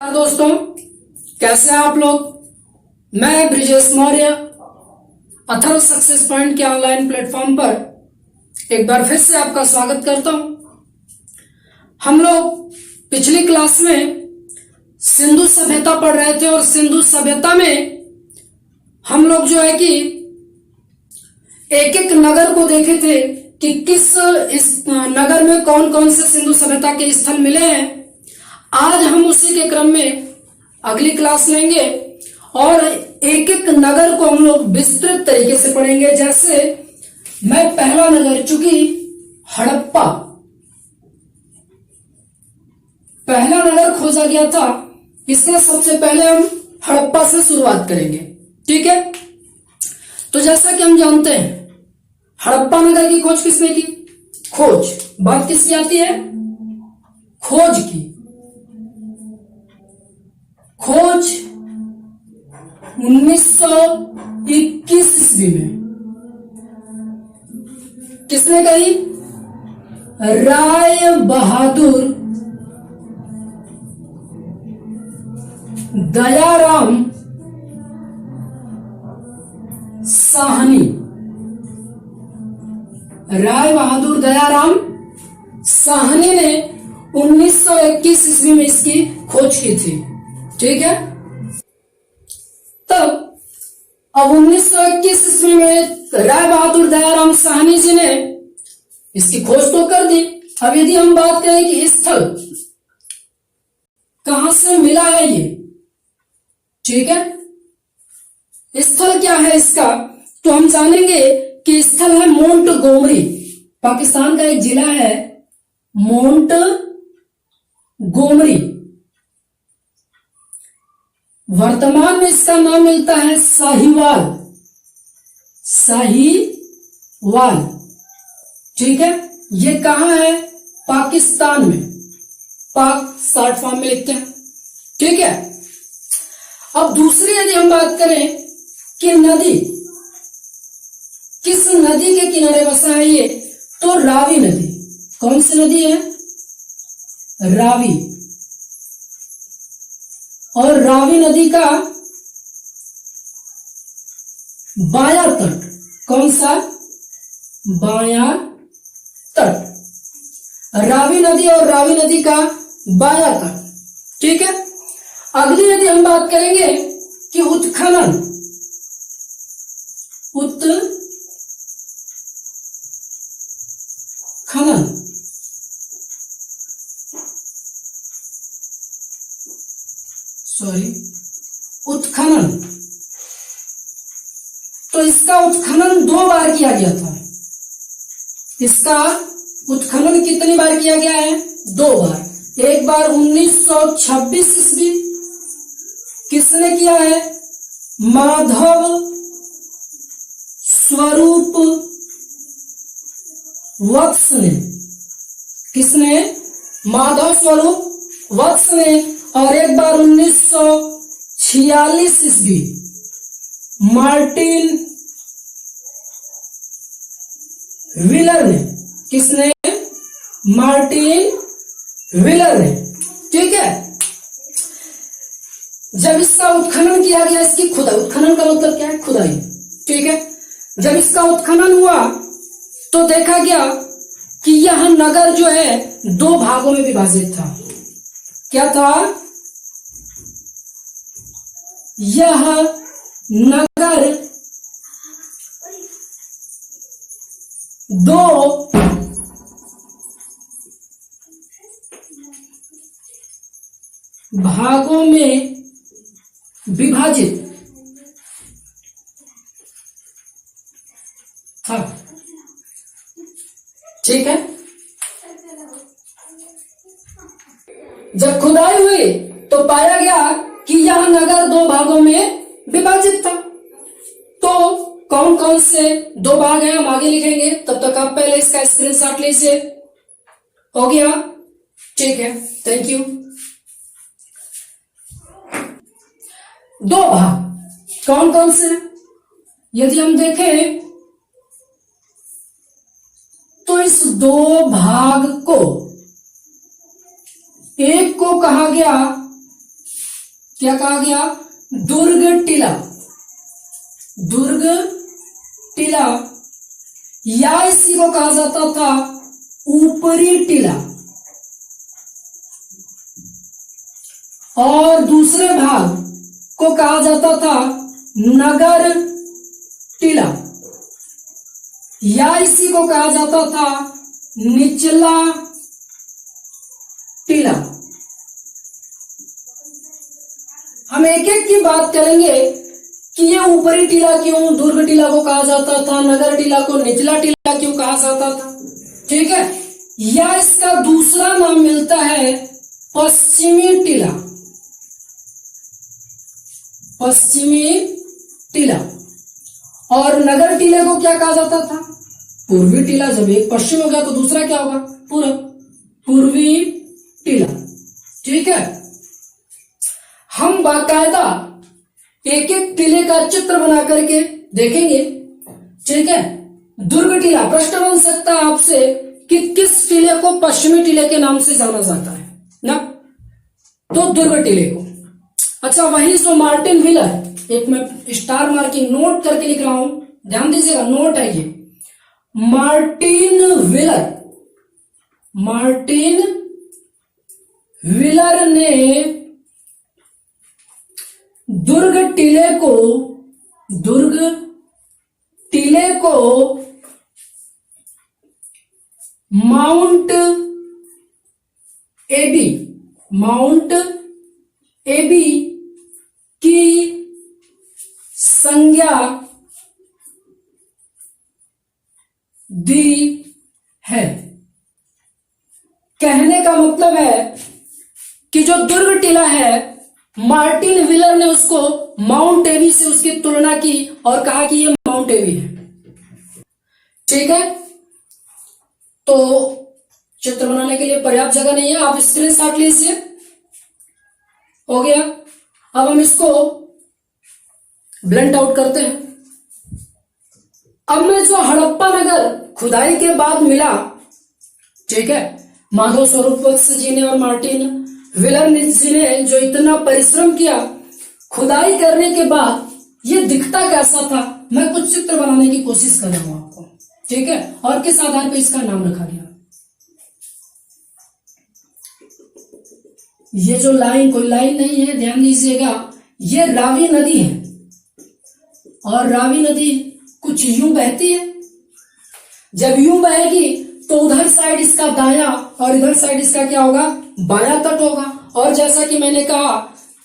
दोस्तों, कैसे हैं आप लोग। मैं ब्रिजेश मौर्य अथर्व सक्सेस पॉइंट के ऑनलाइन प्लेटफॉर्म पर एक बार फिर से आपका स्वागत करता हूं। हम लोग पिछली क्लास में सिंधु सभ्यता पढ़ रहे थे और सिंधु सभ्यता में हम लोग जो है कि एक एक नगर को देखे थे कि किस इस नगर में कौन कौन से सिंधु सभ्यता के स्थल मिले हैं। आज हम उसी के क्रम में अगली क्लास लेंगे और एक एक नगर को हम लोग विस्तृत तरीके से पढ़ेंगे। जैसे मैं पहला नगर, चूंकि हड़प्पा पहला नगर खोजा गया था, इसलिए सबसे पहले हम हड़प्पा से शुरुआत करेंगे। ठीक है, तो जैसा कि हम जानते हैं हड़प्पा नगर की खोज किसने की? खोज बात किसकी आती है? खोज की। खोज 1921 ईस्वी में किसने कही? राय बहादुर दयाराम साहनी। राय बहादुर दयाराम साहनी ने 1921 ईस्वी में इसकी खोज की थी। ठीक है, तब अब 1921 ईस्वी में राय बहादुर दयाराम साहनी जी ने इसकी खोज तो कर दी। अब यदि हम बात करें कि स्थल कहां से मिला है ये, ठीक है, स्थल क्या है इसका, तो हम जानेंगे कि स्थल है मोंटगोमरी। पाकिस्तान का एक जिला है मोंटगोमरी। वर्तमान में इसका नाम मिलता है साहिवाल। साहिवाल, ठीक है, ये कहां है? पाकिस्तान में। पाक शॉर्ट फॉर्म में लिखते हैं। ठीक है, अब दूसरी यदि हम बात करें कि नदी किस नदी के किनारे बसा है ये, तो रावी नदी। कौन सी नदी है? रावी। और रावी नदी का बायां तट कौन सा? बायां तट। रावी नदी और रावी नदी का बायां तट। ठीक है, अगली यदि हम बात करेंगे कि उत्खनन, उत्खनन उत्खनन, तो इसका उत्खनन 2 बार किया गया था। इसका उत्खनन कितनी बार किया गया है? 2 बार। एक बार 1926 ईस्वी किसने किया है? माधव स्वरूप वत्स ने। किसने? माधव स्वरूप वत्स ने। और एक बार 1946 ईस्वी मार्टिन व्हीलर ने। किसने? मार्टिन व्हीलर ने। ठीक है, जब इसका उत्खनन किया गया, इसकी खुदाई, उत्खनन का मतलब क्या है? खुदाई। ठीक है, जब इसका उत्खनन हुआ तो देखा गया कि यह नगर जो है 2 भागों में विभाजित था। क्या था? यह नगर 2 भागों में विभाजित था। ठीक है, जब खुदाई हुई तो पाया गया कि यह नगर 2 भागों में विभाजित था। तो कौन कौन से 2 भाग हैं हम आगे लिखेंगे, तब तक आप पहले इसका स्क्रीनशॉट लीजिए। हो गया? ठीक है, थैंक यू। 2 भाग कौन कौन से? यदि हम देखें तो इस 2 भाग को, एक को कहा गया क्या कहा गया? दुर्ग टीला। दुर्ग टीला, या इसी को कहा जाता था ऊपरी टीला, और दूसरे भाग को कहा जाता था नगर टीला, या इसी को कहा जाता था निचला टीला। हम एक एक की बात करेंगे कि ये ऊपरी टीला क्यों दुर्ग टीला को कहा जाता था, नगर टीला को निचला टीला क्यों कहा जाता था, ठीक है। या इसका दूसरा नाम मिलता है पश्चिमी टीला। पश्चिमी टीला। और नगर टीले को क्या कहा जाता था? पूर्वी टीला। जब एक पश्चिम हो गया तो दूसरा क्या होगा? पूर्व। पूर्वी टीला, ठीक है। हम बाकायदा एक एक टीले का चित्र बना करके देखेंगे, ठीक है। दुर्ग टीला, प्रश्न बन सकता है आपसे कि किस टीले को पश्चिमी टीले के नाम से जाना जाता है ना? तो दुर्ग टीले को। अच्छा, वही जो मार्टिन व्हीलर, एक मैं स्टार मार्किंग नोट करके लिख रहा हूं, ध्यान दीजिएगा, नोट है ये। मार्टिन व्हीलर, मार्टिन व्हीलर ने दुर्ग टीले को माउंट एबी की संज्ञा दी है। कहने का मतलब है कि जो दुर्ग टीला है, मार्टिन व्हीलर ने उसको माउंट एबी से उसकी तुलना की और कहा कि ये माउंट एबी है, ठीक है। तो चित्र बनाने के लिए पर्याप्त जगह नहीं है, आप स्क्रीनशॉट लीजिए। हो गया। अब हम इसको ब्लेंड आउट करते हैं। अब में जो हड़प्पा नगर खुदाई के बाद मिला, ठीक है, माधव स्वरूप वत्स जी ने और मार्टिन व्हीलर जी ने जो इतना परिश्रम किया खुदाई करने के बाद ये दिखता कैसा था, मैं कुछ चित्र बनाने की कोशिश कर रहा हूं आपको, ठीक है। और किस आधार पर इसका नाम रखा गया। ये जो लाइन कोई लाइन नहीं है, ध्यान दीजिएगा, ये रावी नदी है और रावी नदी कुछ यूं बहती है। जब यूं बहेगी तो उधर साइड इसका दाया और इधर साइड इसका क्या होगा? बायां तट होगा। और जैसा कि मैंने कहा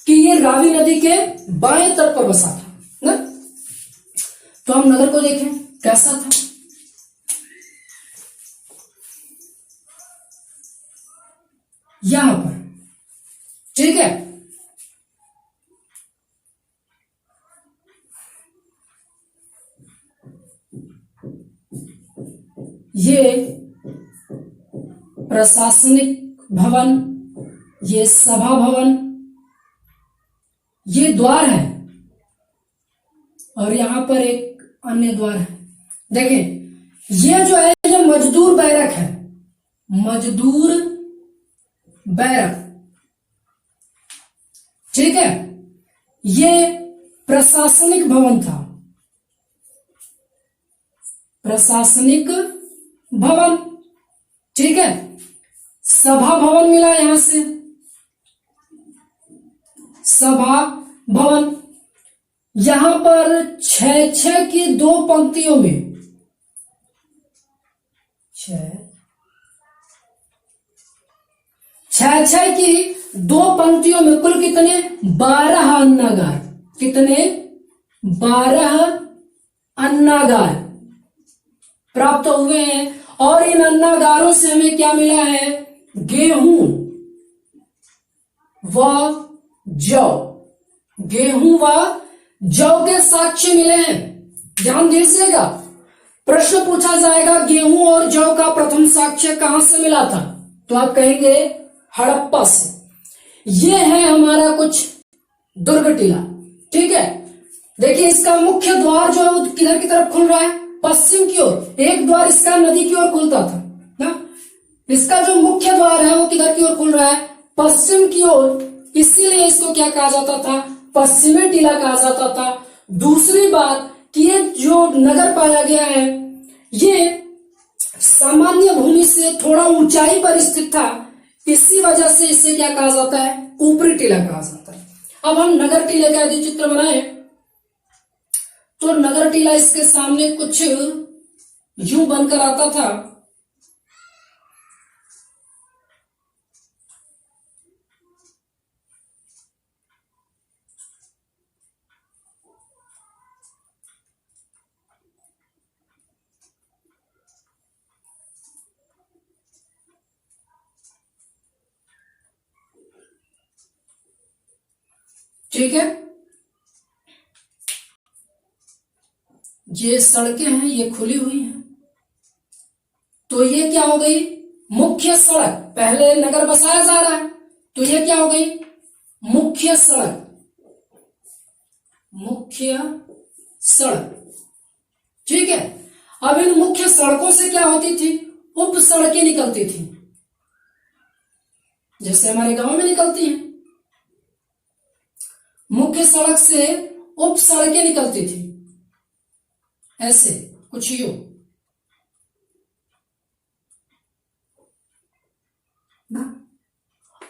कि ये रावी नदी के बाएं तट पर बसा था ना। तो हम नगर को देखें कैसा था। यहां पर, ठीक है, ये प्रशासनिक भवन, ये सभा भवन, ये द्वार है और यहां पर एक अन्य द्वार है। देखें, ये जो है ये मजदूर बैरक है, मजदूर बैरक, ठीक है। ये प्रशासनिक भवन था, प्रशासनिक भवन, ठीक है। सभा भवन मिला यहां से, सभा भवन। यहां पर 6-6 की 2 पंक्तियों में 6-6 की 2 पंक्तियों में कुल कितने? 12 अन्नागार। कितने? 12 अन्नागार प्राप्त हुए हैं। और इन अन्नागारों से हमें क्या मिला है? गेहूं व जौ, गेहूं व जौ के साक्ष्य मिले हैं। ध्यान दीजिएगा, प्रश्न पूछा जाएगा गेहूं और जौ का प्रथम साक्ष्य कहां से मिला था, तो आप कहेंगे हड़प्पा से। ये है हमारा कुछ दुर्ग टीला, ठीक है। देखिए, इसका मुख्य द्वार जो है वो किधर की तरफ खुल रहा है? पश्चिम की ओर। एक द्वार इसका नदी की ओर खुलता था ना। इसका जो मुख्य द्वार है वो किधर की ओर खुल रहा है? पश्चिम की ओर। इसीलिए इसको क्या कहा जाता था, पश्चिमी टीला कहा जाता था। दूसरी बात कि ये जो नगर पाया गया है ये सामान्य भूमि से थोड़ा ऊंचाई पर स्थित था, इसी वजह से इसे क्या कहा जाता है, ऊपरी टीला कहा जाता है। अब हम नगर टीले का यदि चित्र बनाए तो नगर टीला इसके सामने कुछ यूं बनकर आता था। ठीक है, ये सड़कें हैं, ये खुली हुई हैं, तो ये क्या हो गई, मुख्य सड़क। पहले नगर बसाया जा रहा है तो ये क्या हो गई, मुख्य सड़क, मुख्य सड़क। ठीक है, अब इन मुख्य सड़कों से क्या होती थी, उप सड़कें निकलती थी, जैसे हमारे गांव में निकलती हैं। मुख्य सड़क से उप सड़कें निकलती थी, ऐसे कुछ यूं।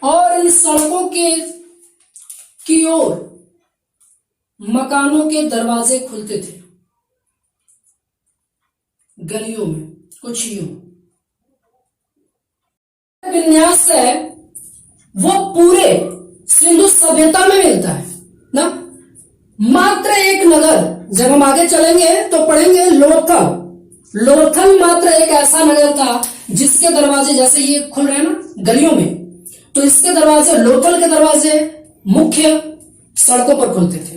और इन सड़कों के की ओर मकानों के दरवाजे खुलते थे, गलियों में कुछ यूं। विन्यास है वो पूरे सिंधु सभ्यता में मिलता है ना। मात्र एक नगर, जब हम आगे चलेंगे तो पढ़ेंगे लोथल। लोथल मात्र एक ऐसा नगर था जिसके दरवाजे, जैसे ये खुल रहे हैं ना गलियों में, तो इसके दरवाजे, लोथल के दरवाजे मुख्य सड़कों पर खुलते थे।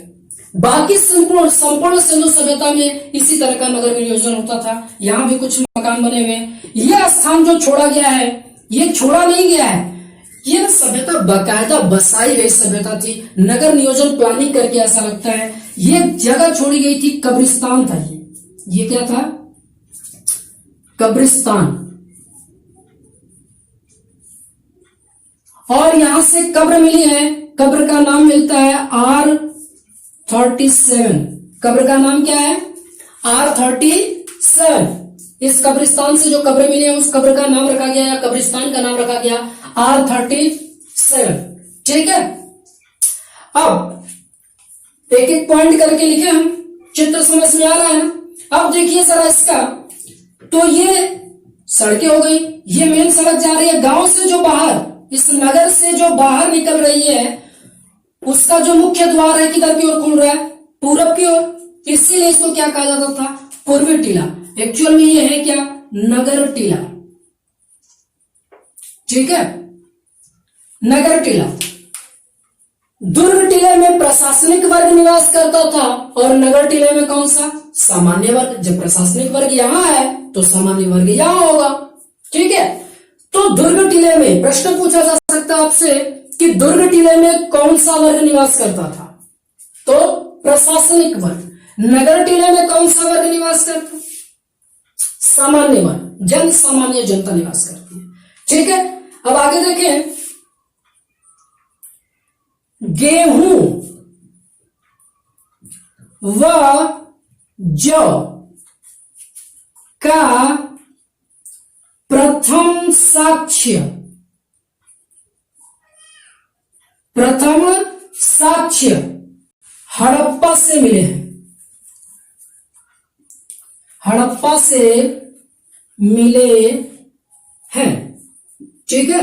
बाकी संपूर्ण सिंधु सभ्यता में इसी तरह का नगर विनियोजन होता था। यहां भी कुछ मकान बने हुए हैं। यह स्थान जो छोड़ा गया है, ये छोड़ा नहीं गया है, ये सभ्यता बाकायदा बसाई गई सभ्यता थी। नगर नियोजन प्लानिंग करके ऐसा लगता है ये जगह छोड़ी गई थी, कब्रिस्तान था ये क्या था, कब्रिस्तान। और यहां से कब्र मिली है, कब्र का नाम मिलता है R37। कब्र का नाम क्या है, R37। इस कब्रिस्तान से जो कब्र मिली है उस कब्र का नाम रखा गया, या कब्रिस्तान का नाम रखा गया R37। ठीक है, अब एक एक पॉइंट करके लिखे हम, चित्र समझ में आ रहा है ना। अब देखिए जरा इसका, तो ये सड़कें हो गई, ये मेन सड़क जा रही है गांव से जो बाहर, इस नगर से जो बाहर निकल रही है, उसका जो मुख्य द्वार है किधर की ओर खुल रहा है, पूरब की ओर, इसीलिए इसको क्या कहा जाता था, पूर्वी टीला। एक्चुअल में ये है क्या, नगर टीला। ठीक है, नगर टीला। दुर्ग टीले में प्रशासनिक वर्ग निवास करता था और नगर टीले में कौन सा, सामान्य वर्ग। जब प्रशासनिक वर्ग यहां है तो सामान्य वर्ग यहां होगा। ठीक है, तो दुर्ग टीले में प्रश्न पूछा जा सकता है आपसे कि दुर्ग टीले में कौन सा वर्ग निवास करता था, तो प्रशासनिक वर्ग। नगर टीले में कौन सा वर्ग निवास करता, सामान्य वर्ग, जन सामान्य जनता निवास करती है। ठीक है, अब आगे देखें, गेहूं व जौ का प्रथम साक्ष्य हड़प्पा से मिले हैं, हड़प्पा से मिले हैं। ठीक है,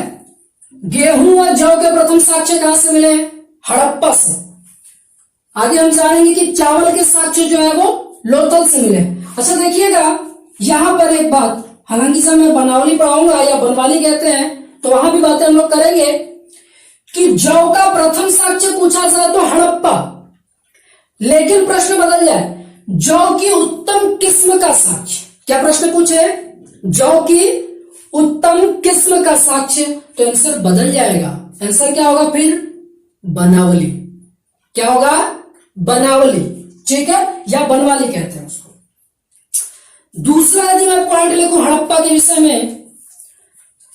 गेहूं और जौ के प्रथम साक्ष्य कहां से मिले हैं, हड़प्पा से। आगे हम जानेंगे कि चावल के साक्ष्य जो है वो लोथल से मिले। अच्छा देखिएगा यहां पर एक बात, हालांकि जब मैं बनावली पढ़ाऊंगा या बनवाली कहते हैं तो वहां भी बातें हम लोग करेंगे कि जौ का प्रथम साक्ष्य पूछा जाए तो हड़प्पा, लेकिन प्रश्न बदल जाए, जौ की उत्तम किस्म का साक्ष्य। क्या प्रश्न पूछे, जौ की उत्तम किस्म का साक्ष्य, तो आंसर बदल जाएगा। आंसर क्या होगा फिर, बनावली। क्या होगा, बनावली। ठीक है, या बनवाली कहते हैं उसको। दूसरा यदि मैं पॉइंट लिखूं हड़प्पा के विषय में,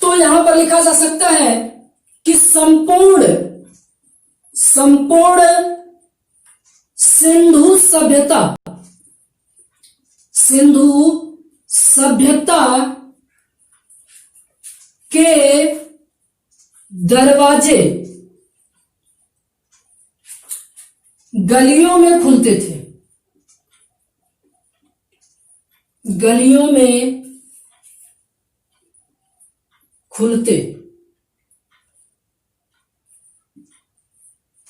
तो यहां पर लिखा जा सकता है कि संपूर्ण संपूर्ण सिंधु सभ्यता, सिंधु सभ्यता के दरवाजे गलियों में खुलते थे, गलियों में खुलते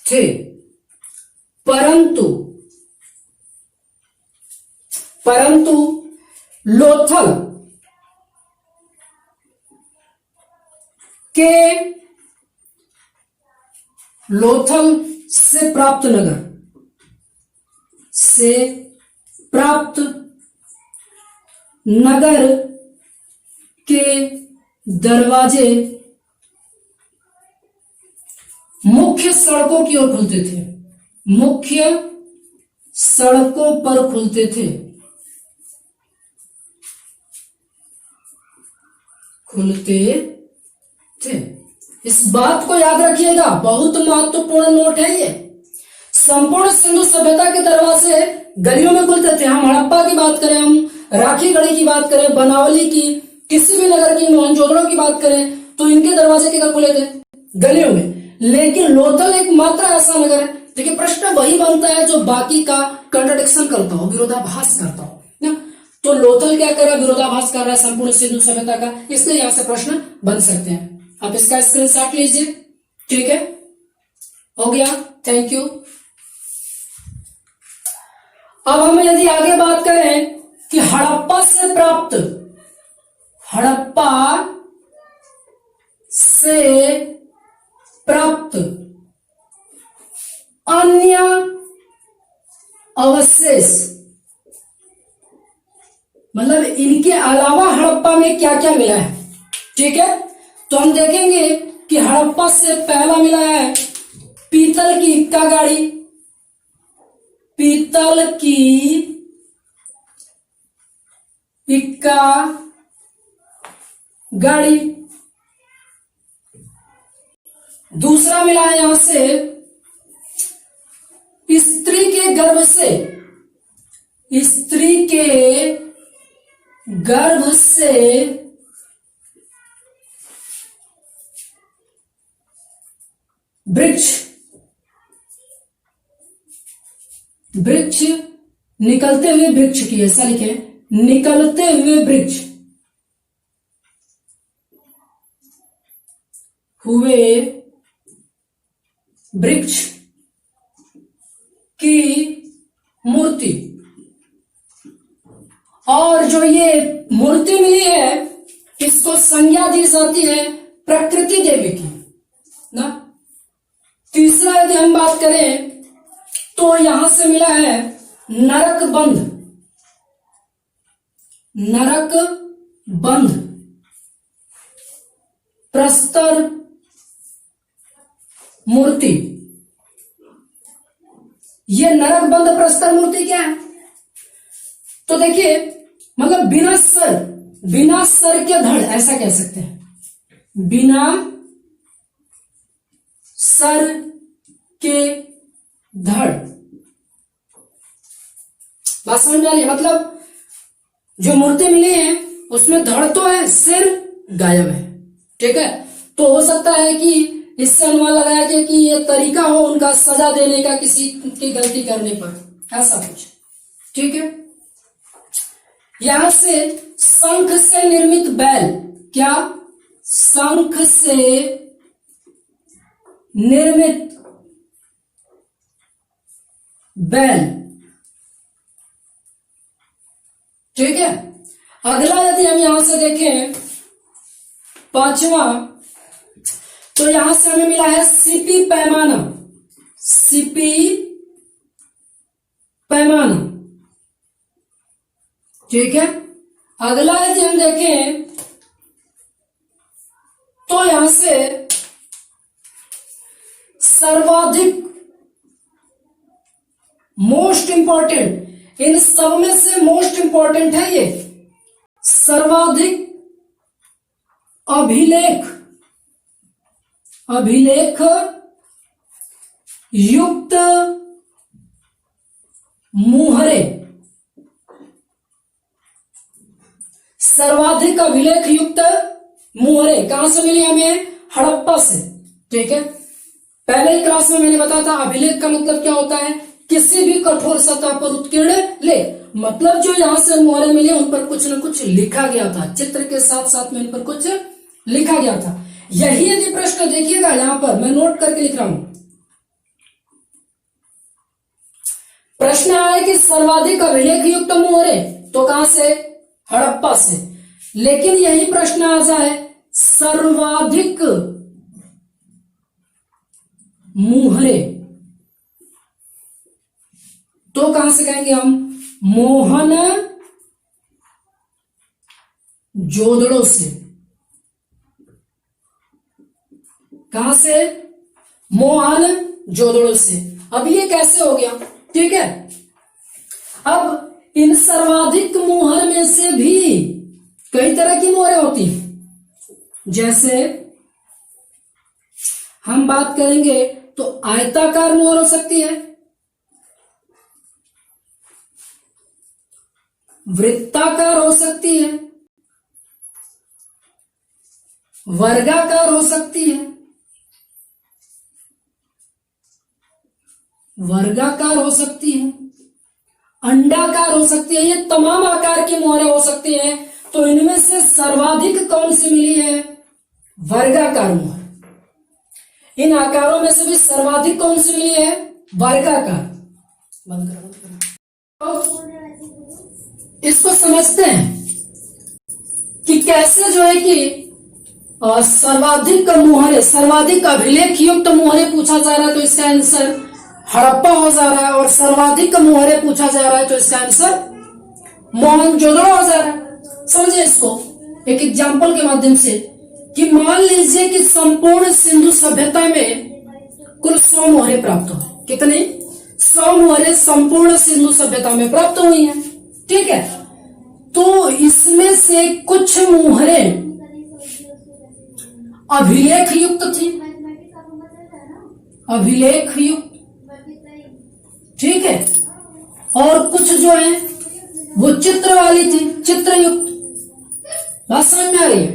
थे, परंतु लोथल से प्राप्त नगर के दरवाजे मुख्य सड़कों की ओर खुलते थे, मुख्य सड़कों पर खुलते थे, इस बात को याद रखिएगा, बहुत महत्वपूर्ण नोट है ये। संपूर्ण सिंधु सभ्यता के दरवाजे गलियों में खुलते थे। हम हड़प्पा की बात करें, हम राखीगढ़ी की बात करें, बनावली की, किसी भी नगर की, मोहनजोदड़ो की बात करें, तो इनके दरवाजे किधर खुले थे? गलियों में। लेकिन लोथल एक मात्र ऐसा नगर है, देखिए प्रश्न वही बनता है जो बाकी का कंट्राडिक्शन करता हो, विरोधाभास करता हो ना। तो लोथल क्या कर रहा है? विरोधाभास कर रहा है संपूर्ण सिंधु सभ्यता का, इसलिए यहां से प्रश्न बन सकते हैं। आप इसका स्क्रीनशॉट लीजिए, ठीक है, हो गया, थैंक यू। अब हम यदि आगे बात करें कि हड़प्पा से प्राप्त अन्य अवशेष, मतलब इनके अलावा हड़प्पा में क्या क्या मिला है, ठीक है। तो हम देखेंगे कि हड़प्पा से पहला मिला है पीतल की इक्का गाड़ी, पीतल की इक्का गाड़ी। दूसरा मिला है यहां से स्त्री के गर्भ से वृक्ष निकलते हुए वृक्ष की, ऐसा लिखे, निकलते हुए वृक्ष की मूर्ति। और जो ये मूर्ति मिली है इसको संज्ञा दी जाती है प्रकृति देवी की ना। तीसरा यदि हम बात करें तो यहां से मिला है नरक बंध प्रस्तर मूर्ति। ये नरक बंध प्रस्तर मूर्ति क्या है? तो देखिए, मतलब बिना सर के धड़, ऐसा कह सकते हैं, बिना सर के धड़। बात समझ में आ रही है? मतलब जो मूर्ति मिली है उसमें धड़ तो है, सिर गायब है, ठीक है। तो हो सकता है कि इससे अनुमान लगाया जाए कि ये तरीका हो उनका सजा देने का किसी की गलती करने पर, ऐसा कुछ, ठीक है। यहां से शंख से निर्मित बैल, क्या? शंख से निर्मित बैल, ठीक है। अगला यदि हम यहां से देखें पांचवा, तो यहां से हमें मिला है सीपी पैमाना, ठीक है। अगला यदि हम देखें तो यहां से सर्वाधिक, मोस्ट इंपॉर्टेंट, इन सब में से मोस्ट इंपॉर्टेंट है ये सर्वाधिक अभिलेख युक्त मुहरे, सर्वाधिक अभिलेख युक्त मुहरे कहां से मिली हमें? हड़प्पा से। ठीक है, पहले ही क्लास में मैंने बताया था अभिलेख का मतलब क्या होता है? किसी भी कठोर सतह पर उत्कीर्ण लेख, मतलब जो यहां से मुहरे मिले उन पर कुछ न कुछ लिखा गया था, चित्र के साथ साथ में इन पर कुछ लिखा गया था। यही यदि प्रश्न देखिएगा, यहां पर मैं नोट करके लिख रहा हूं, प्रश्न आया कि सर्वाधिक अभिलेख युक्त मुहरे, तो कहां से? हड़प्पा से। लेकिन यही प्रश्न आ जाए सर्वाधिक मुहरे, तो कहां से कहेंगे हम? मोहन जोदड़ो से। कहां से? मोहन जोदड़ो से। अब ये कैसे हो गया? ठीक है, अब इन सर्वाधिक मुहर में से भी कई तरह की मोहरें होती हैं। जैसे हम बात करेंगे तो आयताकार मोहर हो सकती है, वृत्ताकार हो सकती है, वर्गाकार हो सकती है, वर्गाकार हो सकती है, अंडाकार हो सकती है। ये तमाम आकार की मोहरें हो सकती हैं। तो इनमें से सर्वाधिक कौन सी मिली है? वर्गाकार मोहर। इन आकारों में से भी सर्वाधिक कौन सी मिली है? वर्गाकार। बंद करो। तो इसको समझते हैं कि कैसे जो है कि सर्वाधिक मोहरे, सर्वाधिक अभिलेख युक्त मोहरे पूछा जा रहा है, तो इसका आंसर हड़प्पा हो जा रहा है। और सर्वाधिक मोहरे पूछा जा रहा है तो इसका आंसर मोहनजोदड़ो हो जा रहा है। समझे इसको एक एग्जाम्पल के माध्यम से कि मान लीजिए कि संपूर्ण सिंधु सभ्यता में कुल 100 मोहरे प्राप्त हुए। कितनी? 100 मोहरे संपूर्ण सिंधु सभ्यता में प्राप्त हुई हैं। ठीक है, तो इसमें से कुछ मोहरे अभिलेख युक्त थी, अभिलेख युक्त। ठीक है, और कुछ जो है वो चित्र वाली थी, चित्र युक्त। बात समझ में आ रही है?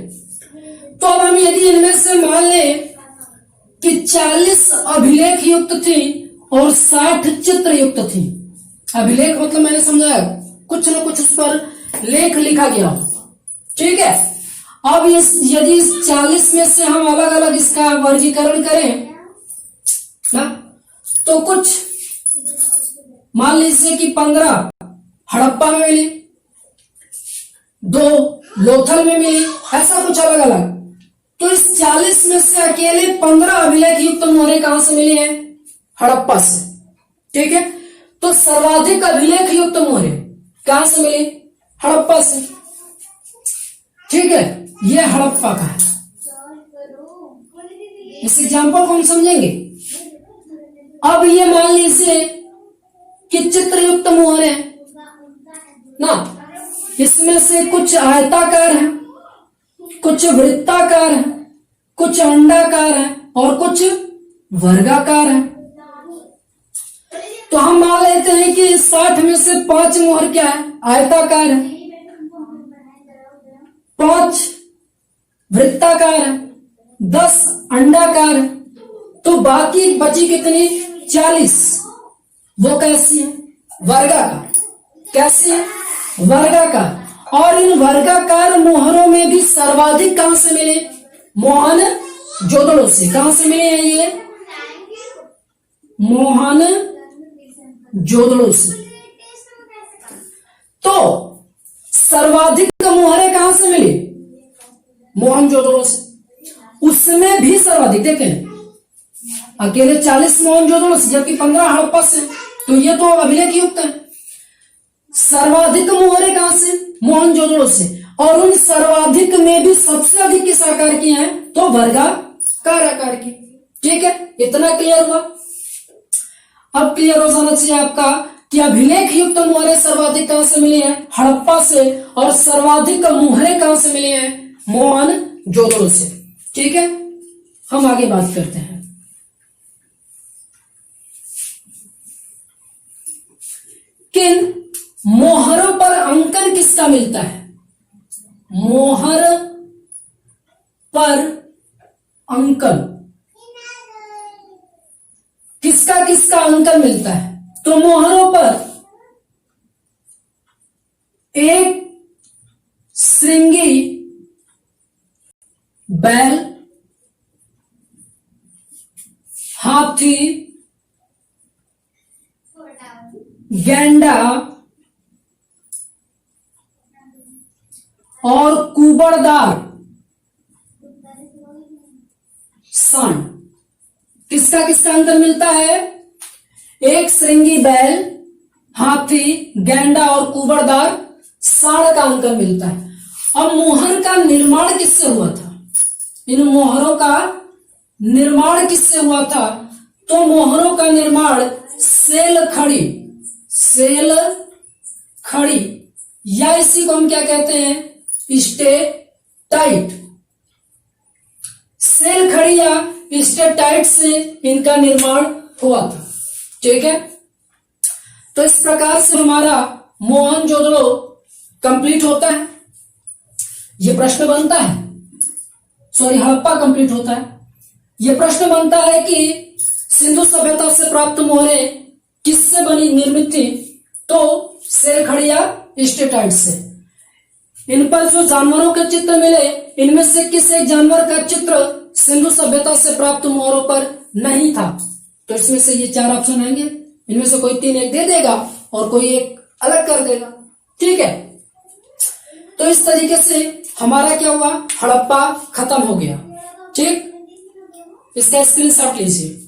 तो अब हम यदि इनमें से मान लें कि 40 अभिलेख युक्त थी और 60 चित्र युक्त थी। अभिलेख मतलब मैंने समझाया कुछ न कुछ उस पर लेख लिखा गया हो। ठीक है, अब यदि इस 40 में से हम अलग अलग इसका वर्गीकरण करें ना, तो कुछ मान लीजिए कि 15 हड़प्पा में मिली, 2 लोथल में मिली, ऐसा कुछ अलग अलग। तो इस 40 में से अकेले 15 अभिलेख युक्त मोहरें कहां से मिली हैं? हड़प्पा से। ठीक है, तो सर्वाधिक अभिलेख युक्त मोहरें कहां से मिली? हड़प्पा से। ठीक है, ये हड़प्पा का है। इस एग्जाम्पल को हम समझेंगे। अब ये मान लीजिए कि चित्रयुक्त मोहरें ना, इसमें से कुछ आयताकार है, कुछ वृत्ताकार है, कुछ अंडाकार है और कुछ वर्गाकार है। तो हम मान लेते हैं कि 60 में से 5 मोहर क्या है? आयताकार है, 5 वृत्ताकार है, 10 अंडाकार है। तो बाकी बची कितनी? 40। वो कैसी है? वर्गाकार। कैसी है? वर्गाकार। और इन वर्गाकार मोहरों में भी सर्वाधिक कहां से मिले? मोहन जोदड़ो से। कहां से मिले हैं ये? मोहन जोदड़ो से। तो सर्वाधिक मोहरें कहां से मिली? मोहन जोदड़ो से। उसमें भी सर्वाधिक देखें, अकेले 40 मोहन जोदड़ो से जबकि 15 हड़प्पा से, तो ये तो अभिलेख युक्त है। सर्वाधिक मोहरें कहां से? मोहन जोदड़ो से। और उन सर्वाधिक में भी सबसे अधिक किस आकार की हैं? तो वर्गाकार आकार की। ठीक है, इतना क्लियर हुआ। अब क्लियर हो जाना चाहिए आपका कि अभिलेख युक्त मोहरें सर्वाधिक कहां से मिली है? हड़प्पा से। और सर्वाधिक मोहरें कहां से मिली है? मोहन जोदड़ो से। ठीक है, हम आगे बात करते हैं। किन मोहरों पर अंकन किसका मिलता है? मोहर पर अंकन किसका किसका अंकन मिलता है? तो मोहरों पर एक श्रृंगी बैल, हाथी, गैंडा और कुबड़दार सांड किसका किसका अंकन मिलता है? एक श्रृंगी बैल, हाथी, गैंडा और कुबड़दार सांड का अंकन मिलता है। अब मोहर का निर्माण किससे हुआ था? इन मोहरों का निर्माण किससे हुआ था? तो मोहरों का निर्माण सेल खड़ी या इसी को हम क्या कहते हैं? स्टेटाइट। सेल खड़ी या स्टेटाइट से इनका निर्माण हुआ था। ठीक है, तो इस प्रकार से हमारा मोहनजोदड़ो कंप्लीट होता है। यह प्रश्न बनता है, सॉरी हड़प्पा कंप्लीट होता है। यह प्रश्न बनता है कि सिंधु सभ्यता से प्राप्त मोहरें किससे बनी निर्मित थी? तो सेल खड़ी या स्टेटाइट से। इन पर जो जानवरों के चित्र मिले, इनमें से किस एक जानवर का चित्र सिंधु सभ्यता से प्राप्त मोहरों पर नहीं था? तो इसमें से ये 4 ऑप्शन आएंगे, इनमें से कोई 3 एक दे देगा और कोई एक अलग कर देगा। ठीक है, तो इस तरीके से हमारा क्या हुआ? हड़प्पा खत्म हो गया। ठीक, इसका स्क्रीनशॉट लीजिए।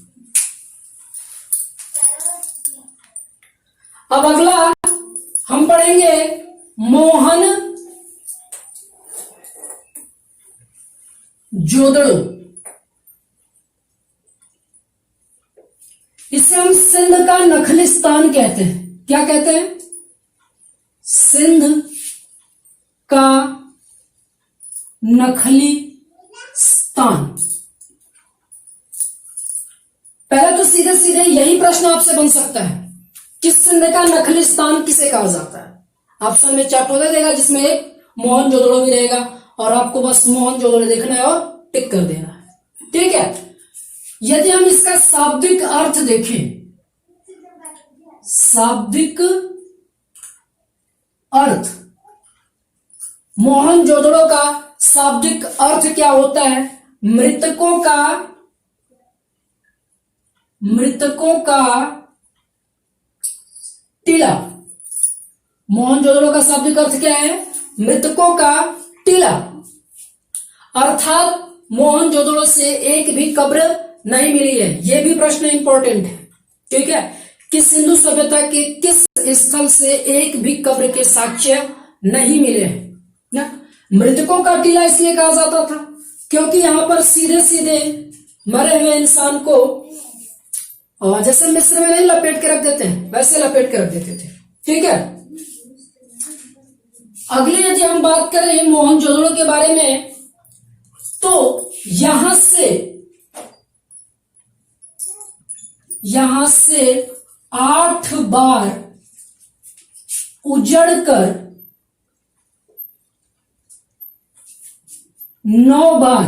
अब अगला हम पढ़ेंगे मोहन जोदड़ो। इसे हम सिंध का नखलिस्तान कहते हैं। क्या कहते हैं? सिंध का नखलिस्तान। पहले तो सीधे सीधे यही प्रश्न आपसे बन सकता है कि सिंध का नखलिस्तान किसे कहा जाता है? ऑप्शन में चार्ट दे देगा जिसमें एक मोहनजोदड़ो भी रहेगा और आपको बस मोहनजोदड़ो देखना है और टिक कर देना है। ठीक है, यदि हम इसका शाब्दिक अर्थ देखें, शाब्दिक अर्थ, मोहनजोदड़ो का शाब्दिक अर्थ क्या होता है? मृतकों का टीला। मोहनजोदड़ो का शाब्दिक अर्थ क्या है? मृतकों का टीला। अर्थात मोहनजोदड़ो से एक भी कब्र नहीं मिली है। यह भी प्रश्न इंपॉर्टेंट है। ठीक है, कि सिंधु सभ्यता के किस स्थल से एक भी कब्र के साक्ष्य नहीं मिले हैं ना? मृतकों का टीला इसलिए कहा जाता था क्योंकि यहां पर सीधे सीधे मरे हुए इंसान को जैसे मिस्र में नहीं लपेट के रख देते हैं, वैसे लपेट के रख देते थे। ठीक है, अगली यदि हम बात करें मोहनजोदड़ो के बारे में, तो यहां से 8 बार उजड़कर 9 बार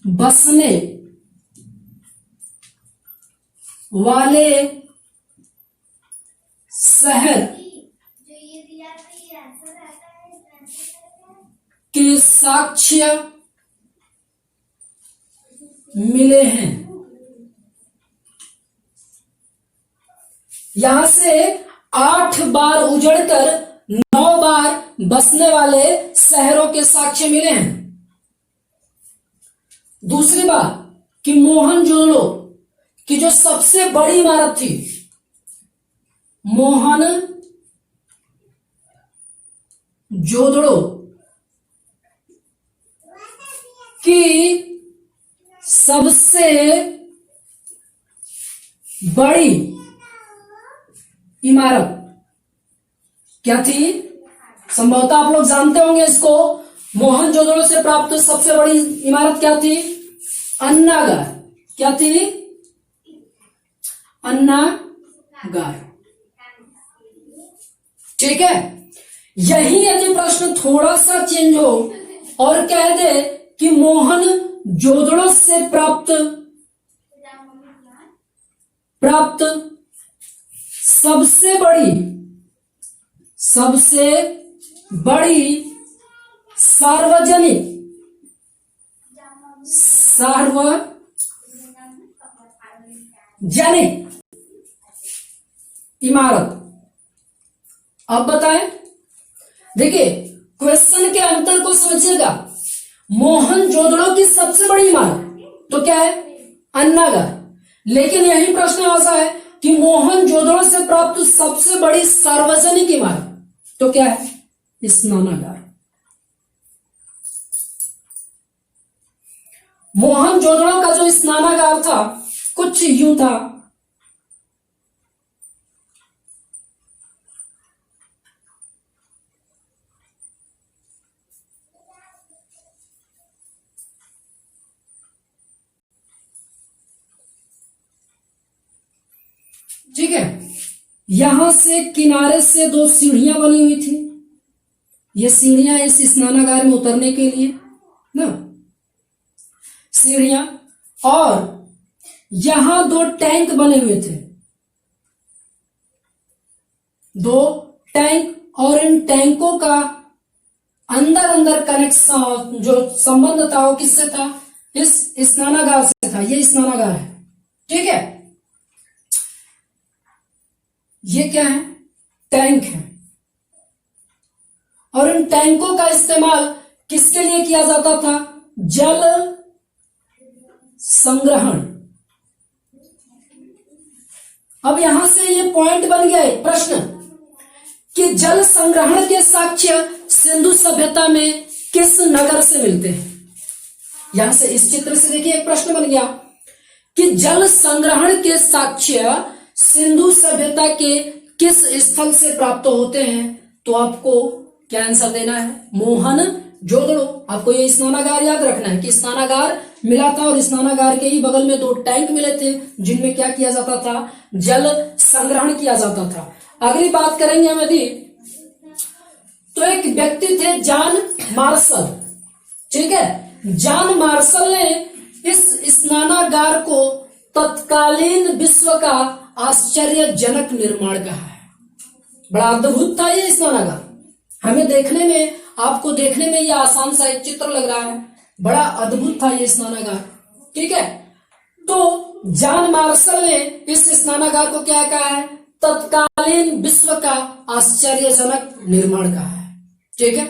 बसने वाले शहर के साक्ष्य मिले हैं। यहां से 8 बार उजड़कर 9 बार बसने वाले शहरों के साक्ष्य मिले हैं। दूसरी बात कि मोहनजोदड़ो की जो सबसे बड़ी इमारत थी, मोहनजोदड़ो की सबसे बड़ी इमारत क्या थी? संभवतः आप लोग जानते होंगे इसको। मोहनजोदड़ो से प्राप्त सबसे बड़ी इमारत क्या थी? अन्नागार। क्या थी? अन्नागार। ठीक है। यही यदि प्रश्न थोड़ा सा चेंज हो और कह दे कि मोहन जोदड़ों से प्राप्त सबसे बड़ी सार्वजनिक इमारत। अब बताएं, देखिए क्वेश्चन के अंतर को समझिएगा। मोहन जोदड़ों की सबसे बड़ी इमारत तो क्या है? अन्नागार। लेकिन यही प्रश्न ऐसा है कि मोहन जोदड़ों से प्राप्त सबसे बड़ी सार्वजनिक इमारत तो क्या है? स्नानागार। मोहन जोदड़ों का जो स्नानागार था कुछ यूं था। ठीक है, यहां से किनारे से दो सीढ़ियां बनी हुई थी। ये सीढ़ियां इस स्नानागार में उतरने के लिए ना, सीढ़ियां, और यहां दो टैंक बने हुए थे, दो टैंक, और इन टैंकों का अंदर कनेक्शन जो संबंध था वो किससे था? इस स्नानागार से था। ये स्नानागार है। ठीक है, ये क्या है? टैंक है। और इन टैंकों का इस्तेमाल किसके लिए किया जाता था? जल संग्रहण। अब यहां से ये पॉइंट बन गया है प्रश्न कि जल संग्रहण के साक्ष्य सिंधु सभ्यता में किस नगर से मिलते हैं? यहां से इस चित्र से देखिए एक प्रश्न बन गया कि जल संग्रहण के साक्ष्य सिंधु सभ्यता के किस स्थल से प्राप्त होते हैं? तो आपको क्या आंसर देना है? मोहन जोदड़ो। आपको ये स्नानागार याद रखना है कि स्नानागार मिला था और स्नानागार के ही बगल में दो टैंक मिले थे जिनमें क्या किया जाता था? जल संग्रहण किया जाता था। अगली बात करेंगे हम यदि, तो एक व्यक्ति थे जॉन मार्शल। ठीक है, जॉन मार्शल ने इस स्नानागार को तत्कालीन विश्व का आश्चर्यजनक निर्माण कहा है। बड़ा अद्भुत था ये स्नानागार। हमें देखने में, आपको देखने में ये आसान सा एक चित्र लग रहा है, बड़ा अद्भुत था ये स्नानागार। ठीक है, तो जॉन मार्शल ने इस स्नानागार को क्या कहा है? तत्कालीन विश्व का आश्चर्यजनक निर्माण कहा है। ठीक है,